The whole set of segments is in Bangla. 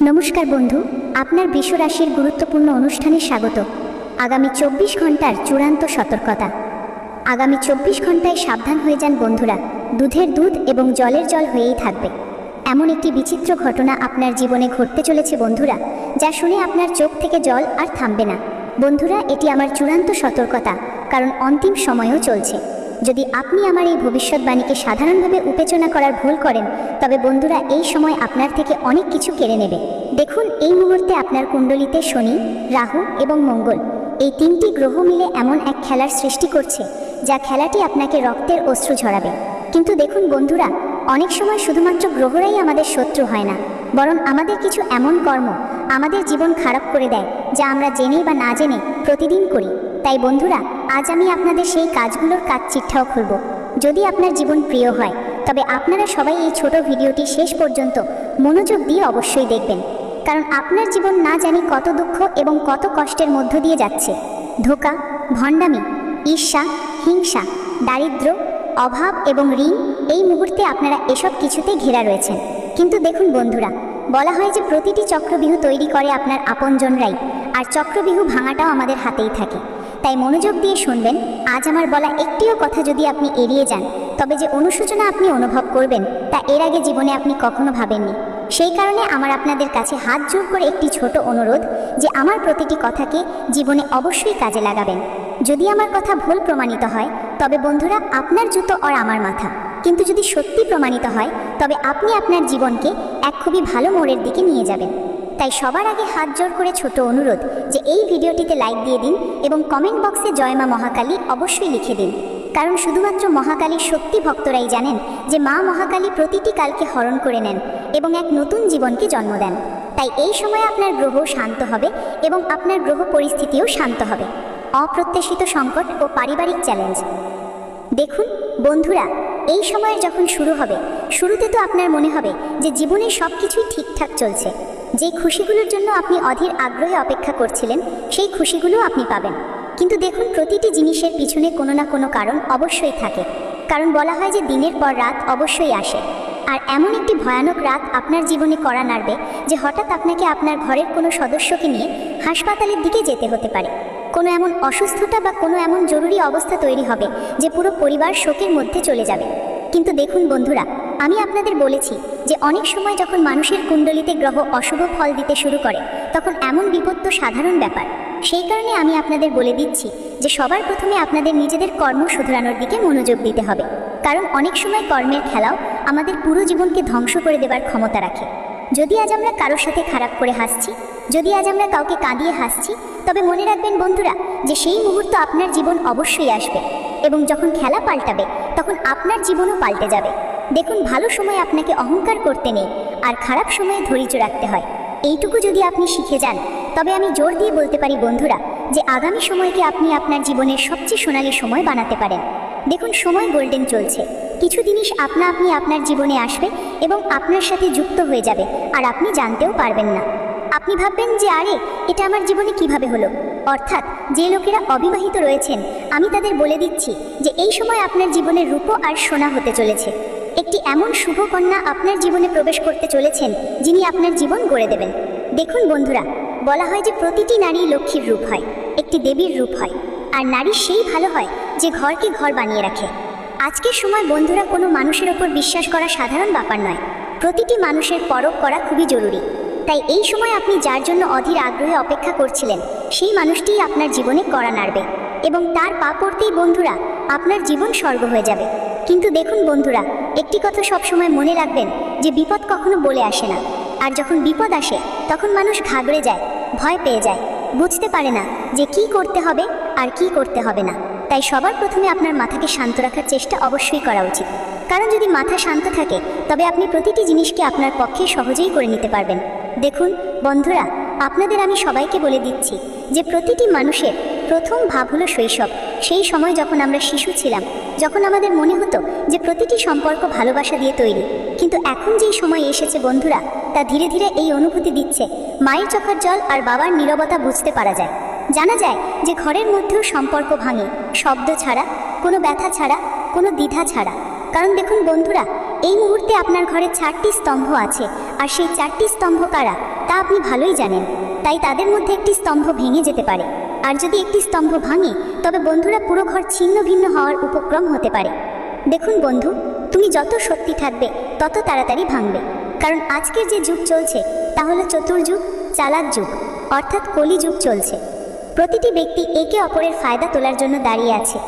নমস্কার বন্ধু, আপনার বিশ্বরাশির গুরুত্বপূর্ণ অনুষ্ঠানে স্বাগত। আগামী 24 ঘন্টার চূড়ান্ত সতর্কতা। আগামী 24 ঘন্টায় সাবধান হয়ে যান বন্ধুরা, দুধের দুধ এবং জলের জল হয়েই থাকবে। এমন একটি বিচিত্র ঘটনা আপনার জীবনে ঘটতে চলেছে বন্ধুরা, যা শুনে আপনার চোখ থেকে জল আর থামবে না। বন্ধুরা, এটি আমার চূড়ান্ত সতর্কতা, কারণ অন্তিম সময়ও চলছে। যদি আপনি আমার এই ভবিষ্যৎবাণীকে সাধারণভাবে বিবেচনা করার ভুল করেন, তবে বন্ধুরা এই সময় আপনার থেকে অনেক কিছু কেড়ে নেবে। দেখুন, এই মুহূর্তে আপনার কুণ্ডলিতে শনি, রাহু এবং মঙ্গল, এই তিনটি গ্রহ মিলে এমন এক খেলার সৃষ্টি করছে, যা খেলাটি আপনাকে রক্তের অশ্রু ঝরাবে। কিন্তু দেখুন বন্ধুরা, অনেক সময় শুধুমাত্র গ্রহরাই আমাদের শত্রু হয় না, বরং আমাদের কিছু এমন কর্ম আমাদের জীবন খারাপ করে দেয়, যা আমরা জেনে বা না জেনে প্রতিদিন করি। তাই বন্ধুরা, আজ আমি আপনাদের সেই কাজগুলোর কাঠচিঠ্টাও খুলব। যদি আপনার জীবন প্রিয় হয়, তবে আপনারা সবাই এই ছোট ভিডিওটি শেষ পর্যন্ত মনোযোগ দিয়ে অবশ্যই দেখবেন, কারণ আপনার জীবন না জানি কত দুঃখ এবং কত কষ্টের মধ্য দিয়ে যাচ্ছে। ধোঁকা, ভণ্ডামি, ঈর্ষা, হিংসা, দারিদ্র্য, অভাব এবং ঋণ, এই মুহূর্তে আপনারা এসব কিছুতে ঘেরা রয়েছেন। কিন্তু দেখুন বন্ধুরা, বলা হয় যে প্রতিটি চক্রবিহু তৈরি করে আপনার আপনজনরাই, আর চক্রবিহু ভাঙাটাও আমাদের হাতেই থাকে। তাই মনোযোগ দিয়ে শুনবেন। আজ আমার বলা একটিও কথা যদি আপনি এড়িয়ে যান, তবে যে অনুশোচনা আপনি অনুভব করবেন, তা এর আগে জীবনে আপনি কখনো ভাবেননি। সেই কারণে আমার আপনাদের কাছে হাত জোর করে একটি ছোট অনুরোধ, যে আমার প্রতিটি কথাকে জীবনে অবশ্যই কাজে লাগাবেন। যদি আমার কথা ভুল প্রমাণিত হয়, তবে বন্ধুরা আপনার জুতো আর আমার মাথা। কিন্তু যদি সত্যি প্রমাণিত হয়, তবে আপনি আপনার জীবনকে এক খুবই ভালো মোড়ের দিকে নিয়ে যাবেন। তাই সবার আগে হাত জোর করে ছোট অনুরোধ, যে এই ভিডিওটিতে লাইক দিয়ে দিন এবং কমেন্ট বক্সে জয় মা মহাকালী অবশ্যই লিখে দিন। কারণ শুধুমাত্র মহাকালীর শক্তি ভক্তরাই জানেন যে মা মহাকালী প্রতিটি কালকে হরণ করে নেন এবং এক নতুন জীবনকে জন্ম দেন। তাই এই সময় আপনার গ্রহ শান্ত হবে এবং আপনার গ্রহ পরিস্থিতিও শান্ত হবে। অপ্রত্যাশিত সংকট ও পারিবারিক চ্যালেঞ্জ। দেখুন বন্ধুরা, এই সময়ের যখন শুরু হবে, শুরুতে তো আপনার মনে হবে যে জীবনে সব কিছুই ঠিকঠাক চলছে। যে খুশিগুলোর জন্য আপনি অধীর আগ্রহে অপেক্ষা করছিলেন, সেই খুশিগুলো আপনি পাবেন। কিন্তু দেখুন, প্রতিটি জিনিসের পিছনে কোনো না কোনো কারণ অবশ্যই থাকে। কারণ বলা হয় যে দিনের পর রাত অবশ্যই আসে। আর এমন একটি ভয়ানক রাত আপনার জীবনে কড়া নাড়বে, যে হঠাৎ আপনাকে আপনার ঘরের কোনো সদস্যকে নিয়ে হাসপাতালের দিকে যেতে হতে পারে। কোনো এমন অসুস্থতা বা কোনো এমন জরুরি অবস্থা তৈরি হবে, যে পুরো পরিবার শোকের মধ্যে চলে যাবে। কিন্তু দেখুন বন্ধুরা, আমি আপনাদের বলেছি যে অনেক সময় যখন মানুষের কুণ্ডলিতে গ্রহ অশুভ ফল দিতে শুরু করে, তখন এমন বিপদ তো সাধারণ ব্যাপার। সেই কারণে আমি আপনাদের বলে দিচ্ছি যে সবার প্রথমে আপনাদের নিজেদের কর্ম শুধরানোর দিকে মনোযোগ দিতে হবে। কারণ অনেক সময় কর্মের খেলাও আমাদের পুরো জীবনকে ধ্বংস করে দেবার ক্ষমতা রাখে। যদি আজ আমরা কারোর সাথে খারাপ করে হাসছি, যদি আজ আমরা কাউকে কাঁদিয়ে হাসছি, তবে মনে রাখবেন বন্ধুরা, যে সেই মুহূর্ত আপনার জীবন অবশ্যই আসবে, এবং যখন খেলা পাল্টাবে, তখন আপনার জীবনও পাল্টে যাবে। দেখুন, ভালো সময় আপনাকে অহংকার করতে নেই, আর খারাপ সময়ে ধৈর্য রাখতে হয়। এইটুকু যদি আপনি শিখে যান, তবে আমি জোর দিয়ে বলতে পারি বন্ধুরা, যে আগামী সময়কে আপনি আপনার জীবনের সবচেয়ে সোনালী সময় বানাতে পারেন। দেখুন, সময় গোল্ডেন চলছে। কিছু জিনিস আপনা আপনি আপনার জীবনে আসবে এবং আপনার সাথে যুক্ত হয়ে যাবে, আর আপনি জানতেও পারবেন না। আপনি ভাববেন যে আরে, এটা আমার জীবনে কিভাবে হলো। অর্থাৎ যে লোকেরা অবিবাহিত রয়েছেন, আমি তাদের বলে দিচ্ছি যে এই সময় আপনার জীবনের রূপো আর সোনা হতে চলেছে। একটি এমন শুভ কন্যা আপনার জীবনে প্রবেশ করতে চলেছেন, যিনি আপনার জীবন গড়ে দেবেন। দেখুন বন্ধুরা, বলা হয় যে প্রতিটি নারী লক্ষ্মীর রূপ হয়, একটি দেবীর রূপ হয়, আর নারী সেই ভালো হয় যে ঘরকে ঘর বানিয়ে রাখে। আজকের সময় বন্ধুরা, কোনো মানুষের ওপর বিশ্বাস করা সাধারণ ব্যাপার নয়। প্রতিটি মানুষের পরখ করা খুবই জরুরি। তাই এই সময় আপনি যার জন্য অধীর আগ্রহে অপেক্ষা করছিলেন, সেই মানুষটিই আপনার জীবনে কড়া নাড়বে, এবং তার পা পড়তেই বন্ধুরা আপনার জীবন স্বর্গ হয়ে যাবে। কিন্তু দেখুন বন্ধুরা, একটি কথা সবসময় মনে রাখবেন, যে বিপদ কখনো বলে আসে না। আর যখন বিপদ আসে, তখন মানুষ ঘাবড়ে যায়, ভয় পেয়ে যায়, বুঝতে পারে না যে কি করতে হবে আর কি করতে হবে না। তাই সবার প্রথমে আপনার মাথাকে শান্ত রাখার চেষ্টা অবশ্যই করা উচিত। কারণ যদি মাথা শান্ত থাকে, তবে আপনি প্রতিটি জিনিসকে আপনার পক্ষে সহজেই করে নিতে পারবেন। দেখুন বন্ধুরা, আপনাদের আমি সবাইকে বলে দিচ্ছি যে প্রতিটি মানুষের প্রথম ভাব হলো শৈশব। সেই সময় যখন আমরা শিশু ছিলাম, যখন আমাদের মনে হতো যে প্রতিটি সম্পর্ক ভালোবাসা দিয়ে তৈরি। কিন্তু এখন যেই সময় এসেছে বন্ধুরা, তা ধীরে ধীরে এই অনুভূতি দিচ্ছে, মায়ের চোখের জল আর বাবার নীরবতা বুঝতে পারা যায়। জানা যায় যে ঘরের মধ্যেও সম্পর্ক ভাঙে, শব্দ ছাড়া, কোনো ব্যথা ছাড়া, কোনো দ্বিধা ছাড়া। কারণ দেখুন বন্ধুরা, এই মুহূর্তে আপনার ঘরে 4টি স্তম্ভ আছে, আর সেই 4টি স্তম্ভ কারা? তা আপনি ভালোই জানেন। তাই তাদের মধ্যে একটি স্তম্ভ ভেঙে যেতে পারে, আর যদি একটি স্তম্ভ ভাঙে তবে বন্ধুরা পুরো ঘর ছিন্ন ভিন্ন হওয়ার উপক্রম হতে পারে। দেখুন বন্ধু, তুমি যত সত্যি থাকবে তত তাড়াতাড়ি ভাঙবে, কারণ আজকের যে যুগ চলছে তা হলো চতুর্যুগ, চালাক যুগ, অর্থাৎ কলি যুগ চলছে। প্রতিটি ব্যক্তি একে অপরের ফায়দা তোলার জন্য দাঁড়িয়ে আছে।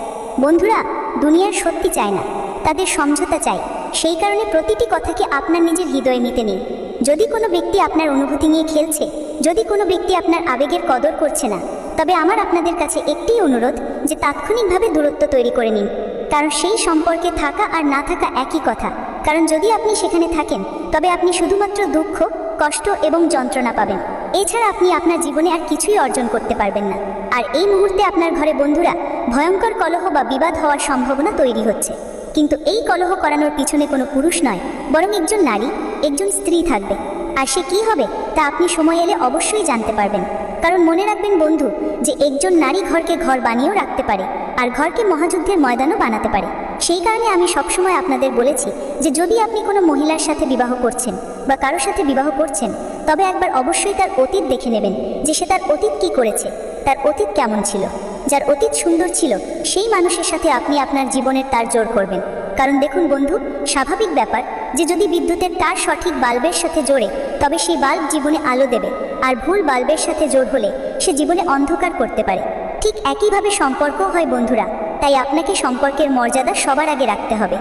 বন্ধুরা, দুনিয়ার সত্যি চায় না, তাদের সমঝোতা চাই। সেই কারণে প্রতিটি কথাকে আপনার নিজের হৃদয়ে নিতে নিন। যদি কোনো ব্যক্তি আপনার অনুভূতি নিয়ে খেলছে, যদি কোনো ব্যক্তি আপনার আবেগের কদর করছে না, তবে আমার আপনাদের কাছে একটিই অনুরোধ যে তাৎক্ষণিকভাবে দূরত্ব তৈরি করে নিন। কারণ সেই সম্পর্কে থাকা আর না থাকা একই কথা। কারণ যদি আপনি সেখানে থাকেন তবে আপনি শুধুমাত্র দুঃখ, কষ্ট এবং যন্ত্রণা পাবেন। এছাড়া আপনি আপনার জীবনে আর কিছুই অর্জন করতে পারবেন না। আর এই মুহূর্তে আপনার ঘরে বন্ধুরা ভয়ঙ্কর কলহ বা বিবাদ হওয়ার সম্ভাবনা তৈরি হচ্ছে। কিন্তু এই কলহ করানোর পিছনে কোনো পুরুষ নয়, বরং একজন নারী, একজন স্ত্রী থাকবে। আর সে কী হবে তা আপনি সময় এলে অবশ্যই জানতে পারবেন। কারণ মনে রাখবেন বন্ধু, যে একজন নারী ঘরকে ঘর বানিয়েও রাখতে পারে, আর ঘরকে মহাযুদ্ধের ময়দানও বানাতে পারে। সেই কারণে আমি সবসময় আপনাদের বলেছি যে যদি আপনি কোনো মহিলার সাথে বিবাহ করছেন বা কারোর সাথে বিবাহ করছেন, তবে একবার অবশ্যই তার অতীত দেখে নেবেন, যে সে তার অতীত কী করেছে, তার অতীত কেমন ছিল। যার অতীত সুন্দর ছিল সেই মানুষের সাথে আপনি আপনার জীবনের তার জোর করবেন। কারণ দেখুন বন্ধু, স্বাভাবিক ব্যাপার যে যদি বিদ্যুতের তার সঠিক বাল্বের সাথে জোড়ে তবে সেই বাল্ব জীবনে আলো দেবে, আর ভুল বাল্বের সাথে জোর হলে সে জীবনে অন্ধকার করতে পারে। ঠিক একইভাবে সম্পর্ক হয় বন্ধুরা। তাই আপনাকে সম্পর্কের মর্যাদা সবার আগে রাখতে হবে।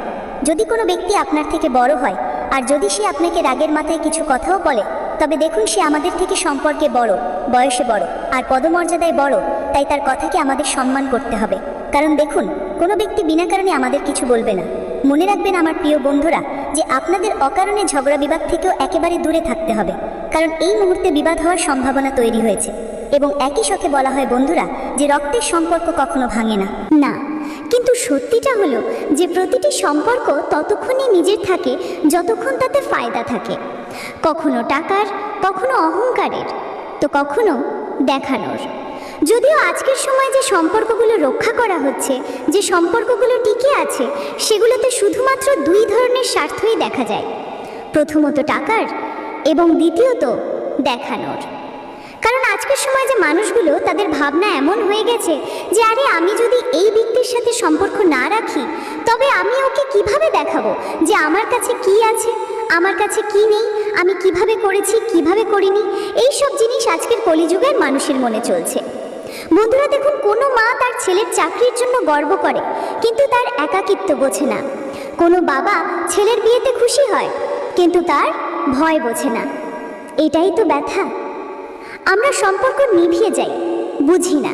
যদি কোনো ব্যক্তি আপনার থেকে বড় হয় আর যদি সে আপনাকে রাগের মাথায় কিছু কথাও বলে, তবে দেখুন সে আমাদের থেকে সম্পর্কে বড়, বয়সে বড়, আর পদমর্যাদায় বড়। তাই তার কথাকে আমাদের সম্মান করতে হবে। কারণ দেখুন, কোনো ব্যক্তি বিনা কারণে আমাদের কিছু বলবে না। মনে রাখবেন আমার প্রিয় বন্ধুরা, যে আপনাদের অকারণে ঝগড়া বিবাদ থেকেও একেবারে দূরে থাকতে হবে। কারণ এই মুহূর্তে বিবাদ হওয়ার সম্ভাবনা তৈরি হয়েছে। এবং একই সাথে বলা হয় বন্ধুরা, যে রক্তের সম্পর্ক কখনো ভাঙে না। না, কিন্তু সত্যিটা হলো যে প্রতিটি সম্পর্ক ততক্ষণই নিজের থাকে যতক্ষণ তাতে ফায়দা থাকে। কখনো টাকার, কখনো অহংকারের, তো কখনো দেখানোর। যদিও আজকের সময় যে সম্পর্কগুলো রক্ষা করা হচ্ছে, যে সম্পর্কগুলো টিকে আছে, সেগুলোতে শুধুমাত্র দুই ধরনের স্বার্থই দেখা যায়। প্রথমত টাকার, এবং দ্বিতীয়ত দেখানোর। কারণ আজকের সময় যে মানুষগুলো, তাদের ভাবনা এমন হয়ে গেছে যে আরে আমি যদি এই ব্যক্তির সাথে সম্পর্ক না রাখি তবে আমি ওকে কিভাবে দেখাবো যে আমার কাছে কি আছে, আমার কাছে কি নেই, আমি কিভাবে করেছি, কিভাবে করিনি। এই সব জিনিস আজকের কলিযুগের মানুষের মনে চলছে। বন্ধুরা দেখুন, কোনো মা তার ছেলের চাকরির জন্য গর্ব করে কিন্তু তার একাকিত্ব বোঝে না। কোনো বাবা ছেলের বিয়েতে খুশি হয় কিন্তু তার ভয় বোঝে না। এটাই তো ব্যথা। আমরা সম্পর্ক নিভিয়ে যাই, বুঝি না,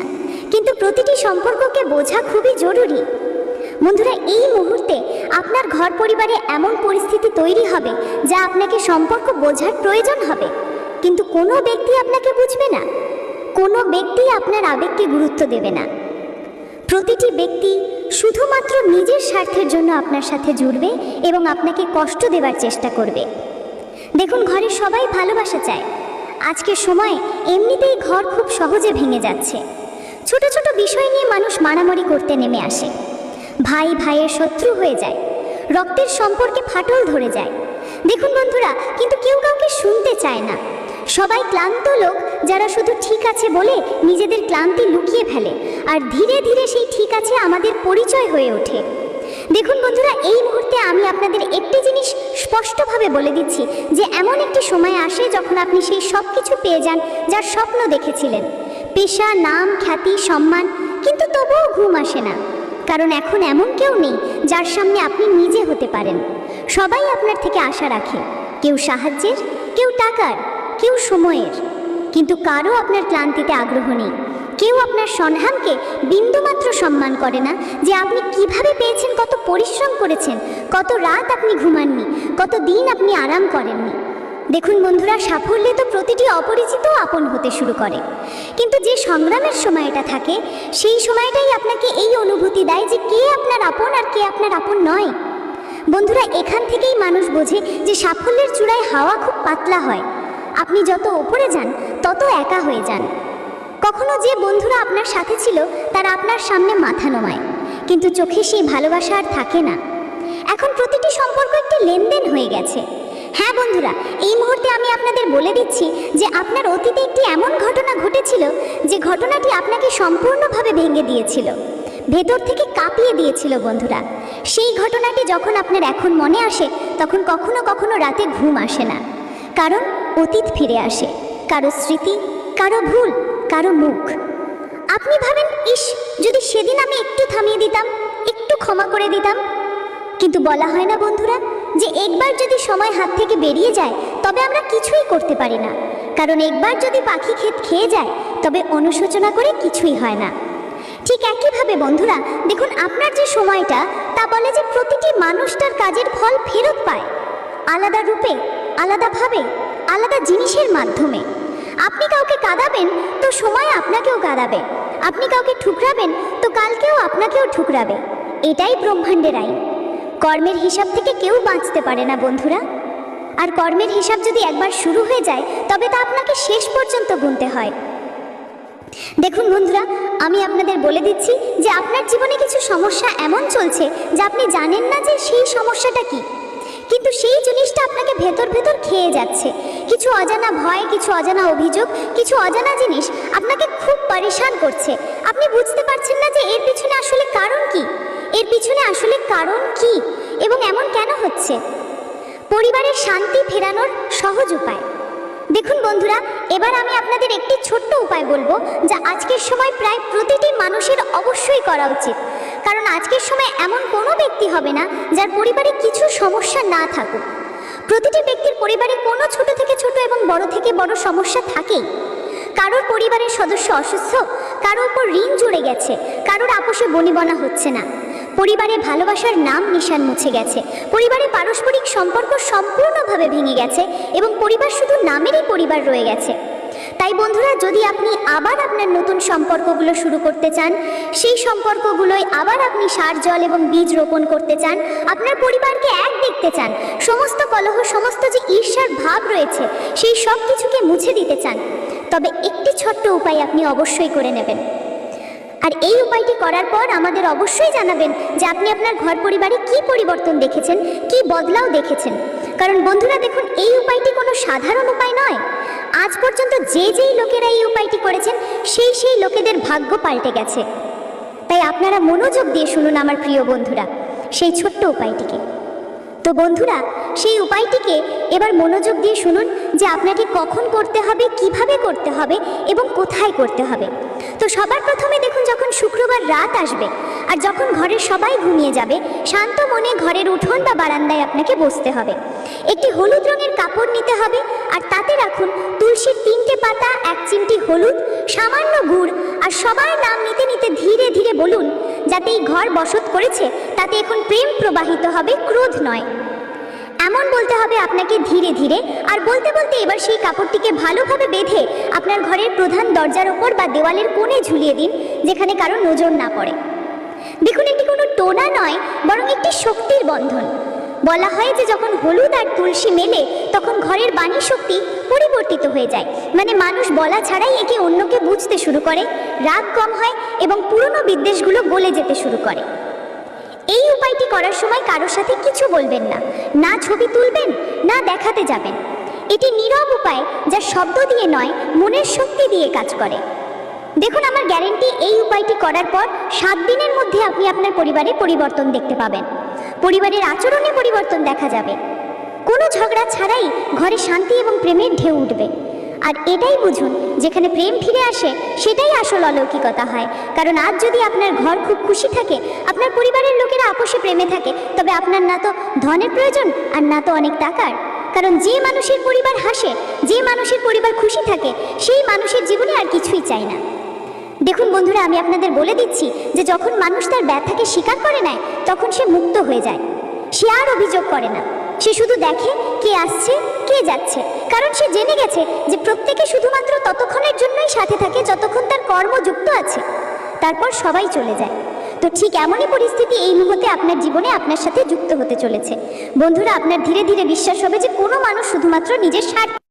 কিন্তু প্রতিটি সম্পর্ককে বোঝা খুবই জরুরি। বন্ধুরা, এই মুহূর্তে আপনার ঘর পরিবারে এমন পরিস্থিতি তৈরি হবে যা আপনাকে সম্পর্ক বোঝার প্রয়োজন হবে, কিন্তু কোনো ব্যক্তি আপনাকে বুঝবে না। কোনো ব্যক্তি আপনার আবেগকে গুরুত্ব দেবে না। প্রতিটি ব্যক্তি শুধুমাত্র নিজের স্বার্থের জন্য আপনার সাথে জুড়বে এবং আপনাকে কষ্ট দেবার চেষ্টা করবে। দেখুন, ঘরে সবাই ভালোবাসা চায়। আজকের সময় এমনিতেই ঘর খুব সহজে ভেঙে যাচ্ছে। ছোট ছোট বিষয় নিয়ে মানুষ মারামারি করতে নেমে আসে। ভাই ভাইয়ের শত্রু হয়ে যায়, রক্তের সম্পর্কে ফাটল ধরে যায়। দেখুন বন্ধুরা, কিন্তু কেউ কাউকে শুনতে চায় না। সবাই ক্লান্ত লোক যারা শুধু ঠিক আছে বলে নিজেদের ক্লান্তি লুকিয়ে ফেলে, আর ধীরে ধীরে সেই ঠিক আছে আমাদের পরিচয় হয়ে ওঠে। দেখুন বন্ধুরা, এই মুহূর্তে আমি আপনাদের একটি জিনিস স্পষ্টভাবে বলে দিচ্ছি যে এমন একটি সময় আসে যখন আপনি সেই সব কিছু পেয়ে যান যার স্বপ্ন দেখেছিলেন। পেশা, নাম, খ্যাতি, সম্মান, কিন্তু তবুও ঘুম আসে না। কারণ এখন এমন কেউ নেই যার সামনে আপনি নিজে হতে পারেন। সবাই আপনার থেকে আশা রাখে, কেউ সাহায্যের, কেউ টাকার, কেউ সময়ের, কিন্তু কারও আপনার ক্লান্তিতে আগ্রহ নেই। কেউ আপনার সংগ্রামকে বিন্দুমাত্র সম্মান করে না, যে আপনি কিভাবে পেয়েছেন, কত পরিশ্রম করেছেন, কত রাত আপনি ঘুমাননি, কত দিন আপনি আরাম করেননি। দেখুন বন্ধুরা, সাফল্যে তো প্রতিটি অপরিচিত আপন হতে শুরু করে, কিন্তু যে সংগ্রামের সময়টা থাকে সেই সময়টাই আপনাকে এই অনুভূতি দেয় যে কে আপনার আপন আর কে আপনার আপন নয়। বন্ধুরা, এখান থেকেই মানুষ বোঝে যে সাফল্যের চূড়ায় হাওয়া খুব পাতলা হয়। আপনি যত ওপরে যান তত একা হয়ে যান। কখনো যে বন্ধুরা আপনার সাথে ছিল তারা আপনার সামনে মাথা নোমায়, কিন্তু চোখে সেই ভালোবাসা আর থাকে না। এখন প্রতিটি সম্পর্ক একটি লেনদেন হয়ে গেছে। হ্যাঁ বন্ধুরা, এই মুহূর্তে আমি আপনাদের বলে দিচ্ছি যে আপনার অতীতে একটি এমন ঘটনা ঘটেছিল যে ঘটনাটি আপনাকে সম্পূর্ণভাবে ভেঙে দিয়েছিল, ভেতর থেকে কাঁপিয়ে দিয়েছিল বন্ধুরা। সেই ঘটনাটি যখন আপনার এখন মনে আসে তখন কখনো কখনো রাতে ঘুম আসে না, কারণ অতীত ফিরে আসে, কারো স্মৃতি, কারো ভুল, কারো মুখ। আপনি ভাবেন, ইস, যদি সেদিন আমি একটু থামিয়ে দিতাম, একটু ক্ষমা করে দিতাম। কিন্তু বলা হয় না বন্ধুরা, যে একবার যদি সময় হাত থেকে বেরিয়ে যায় তবে আমরা কিছুই করতে পারি না, কারণ একবার যদি পাখি ক্ষেত খেয়ে যায় তবে অনুশোচনা করে কিছুই হয় না। ঠিক একইভাবে বন্ধুরা, দেখুন আপনার যে সময়টা, তা বলে যে প্রতিটি মানুষ তার কাজের ফল ফেরত পায়, আলাদা রূপে, আলাদাভাবে, আলাদা জিনিসের মাধ্যমে। আপনি কাউকে কাঁদাবেন তো সময় আপনাকেও কাঁদাবে, আপনি কাউকে ঠুকরাবেন তো কালকেও আপনাকেও ঠুকরাবে। এটাই ব্রহ্মাণ্ডের আইন। কর্মের হিসাব থেকে কেউ বাঁচতে পারে না বন্ধুরা, আর কর্মের হিসাব যদি একবার শুরু হয়ে যায় তবে তা আপনাকে শেষ পর্যন্ত গুনতে হয়। দেখুন বন্ধুরা, আমি আপনাদের বলে দিচ্ছি যে আপনার জীবনে কিছু সমস্যা এমন চলছে যে আপনি জানেন না যে সেই সমস্যাটা কি, কিন্তু সেই জিনিসটা আপনাকে ভেতর ভেতর খেয়ে যাচ্ছে। কিছু অজানা ভয়, কিছু অজানা অভিযোগ, কিছু অজানা জিনিস আপনাকে খুব পরেশান করছে। আপনি বুঝতে পারছেন না যে এর পিছনে আসলে কারণ কি, এর পিছনে আসলে কারণ কি এবং এমন কেন হচ্ছে। পরিবারের শান্তি ফেরানোর সহজ উপায়। দেখুন বন্ধুরা, এবার আমি আপনাদের একটি ছোট্ট উপায় বলবো যা আজকের সময় প্রায় প্রতিটি মানুষের অবশ্যই করা উচিত, কারণ আজকের সময় এমন কোনো ব্যক্তি হবে না যার পরিবারে কিছু সমস্যা না থাকুক। প্রতিটি ব্যক্তির পরিবারে কোনো ছোট থেকে ছোট এবং বড় থেকে বড় সমস্যা থাকেই। কারোর পরিবারের সদস্য অসুস্থ, কারোর উপর ঋণ জুড়ে গেছে, কারোর আপোষে বনিবনা হচ্ছে না, পরিবারে ভালোবাসার নাম নিশান মুছে গেছে, পরিবারে পারস্পরিক সম্পর্ক সম্পূর্ণভাবে ভেঙে গেছে এবং পরিবার শুধু নামেরই পরিবার রয়ে গেছে। তাই বন্ধুরা, যদি আপনি আবার আপনার নতুন সম্পর্কগুলো শুরু করতে চান, সেই সম্পর্কগুলোয় আবার আপনি সার জল এবং বীজ রোপণ করতে চান, আপনার পরিবারকে এক দেখতে চান, সমস্ত কলহ, সমস্ত যে ঈর্ষার ভাব রয়েছে সেই সব কিছুকে মুছে দিতে চান, তবে একটি ছোট্ট উপায় আপনি অবশ্যই করে নেবেন। আর এই উপায়টি করার পর আমাদের অবশ্যই জানাবেন যে আপনি আপনার ঘর পরিবারে কি পরিবর্তন দেখেছেন, কি বদলাও দেখেছেন। কারণ বন্ধুরা দেখুন, এই উপায়টি কোনো সাধারণ উপায় নয়। আজ পর্যন্ত যেই লোকেরা এই উপায়টি করেছেন সেই লোকেদের ভাগ্য পাল্টে গেছে। তাই আপনারা মনোযোগ দিয়ে শুনুন আমার প্রিয় বন্ধুরা সেই ছোট্ট উপায়টিকে। তো বন্ধুরা, সেই উপায়টিকে এবার মনোযোগ দিয়ে শুনুন যে আপনাকে কখন করতে হবে, কিভাবে করতে হবে এবং কোথায় করতে হবে। তো সবার প্রথমে দেখুন, যখন শুক্রবার রাত আসবে আর যখন ঘরের সবাই ঘুমিয়ে যাবে, শান্ত মনে ঘরের উঠোন বা বারান্দায় আপনাকে বসতে হবে। একটি হলুদ রঙের কাপড় নিতে হবে আর তাতে রাখুন তুলসীর 3টে পাতা, 1 চিমটি হলুদ, সামান্য গুড়, আর সবার নাম নিতে নিতে ধীরে ধীরে বলুন, যাতে এই ঘর বসত করেছে তাতে এখন প্রেম প্রবাহিত হবে, ক্রোধ নয়। এমন বলতে হবে আপনাকে ধীরে ধীরে, আর বলতে বলতে এবার সেই কাপড়টিকে ভালোভাবে বেঁধে আপনার ঘরের প্রধান দরজার ওপর বা দেওয়ালের কোণে ঝুলিয়ে দিন, যেখানে কারো নজর না পড়ে। দেখুন, এটি কোনো টোনা নয়, বরং একটি শক্তির বন্ধন। বলা হয় যে যখন হলুদ আর তুলসী মেলে তখন ঘরের বাণী শক্তি পরিবর্তিত হয়ে যায়, মানে মানুষ বলা ছাড়াই একে অন্যকে বুঝতে শুরু করে, রাগ কম হয় এবং পুরনো বিদ্বেষগুলো গলে যেতে শুরু করে। এই উপায়টি করার সময় কারোর সাথে কিছু বলবেন না, না ছবি তুলবেন, না দেখাতে যাবেন। এটি নীরব উপায় যা শব্দ দিয়ে নয়, মনের শক্তি দিয়ে কাজ করে। দেখুন, আমার গ্যারেন্টি, এই উপায়টি করার পর 7 দিনের মধ্যে আপনি আপনার পরিবারে পরিবর্তন দেখতে পাবেন। পরিবারের আচরণে পরিবর্তন দেখা যাবে, কোনো ঝগড়া ছাড়াই ঘরে শান্তি এবং প্রেমের ঢেউ উঠবে। আর এটাই বুঝুন, যেখানে প্রেম ফিরে আসে সেটাই আসল অলৌকিকতা হয়। কারণ আজ যদি আপনার ঘর খুব খুশি থাকে, আপনার পরিবারের লোকেরা আপোষে প্রেমে থাকে, তবে আপনার না তো ধনের প্রয়োজন আর না তো অনেক টাকার। কারণ যে মানুষের পরিবার হাসে, যে মানুষের পরিবার খুশি থাকে, সেই মানুষের জীবনে আর কিছুই চায় না। দেখুন বন্ধুরা, আমি আপনাদের বলে দিচ্ছি যে যখন মানুষ তার ব্যথাকে স্বীকার করে নেয় তখন সে মুক্ত হয়ে যায়। সে আর অভিযোগ করে না, সে শুধু দেখে কে আসছে, কে যাচ্ছে। কারণ সে জেনে গেছে যে প্রত্যেকে শুধুমাত্র ততক্ষণের জন্যই সাথে থাকে যতক্ষণ তার কর্ম যুক্ত আছে, তারপর সবাই চলে যায়। তো ঠিক এমনই পরিস্থিতি এই মুহূর্তে আপনার জীবনে আপনার সাথে যুক্ত হতে চলেছে। বন্ধুরা, আপনার ধীরে ধীরে বিশ্বাস হবে যে কোনো মানুষ শুধুমাত্র নিজের স্বার্থ